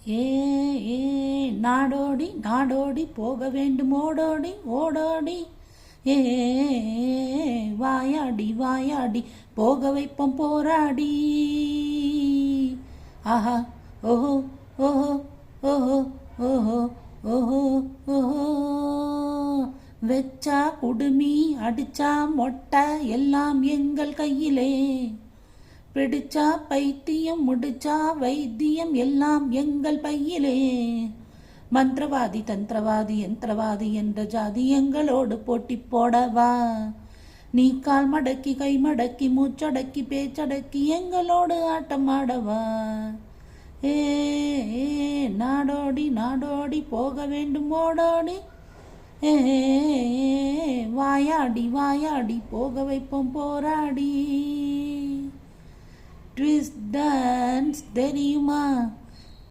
ஏ ஏ நாடோடி நாடோடி போக வேண்டும் ஓடோடி ஓடோடி. ஏ வாயாடி வாயாடி போக வைப்போம் போராடி. ஆஹா ஓஹோ ஓஹோ ஓஹோ ஓஹோ ஓஹோ ஓஹோ. வெச்சா குடுமி அடிச்சா மொட்டை எல்லாம் எங்கள் கையிலே. பிடிச்சா பைத்தியம் முடிச்சா வைத்தியம் எல்லாம் எங்கள் பையிலே. மந்திரவாதி தந்திரவாதி யந்திரவாதி என்ற ஜாதி எங்களோடு போட்டி போடவா. நீ கால் மடக்கி கை மடக்கி மூச்சடக்கி பேச்சடக்கி எங்களோடு ஆட்டம் ஆடவா. ஏ நாடோடி நாடோடி போக வேண்டும் ஓடோடி. ஏ வாயாடி வாயாடி போக வைப்போம் போராடி. ட்விஸ்ட் டான்ஸ் தெரியுமா?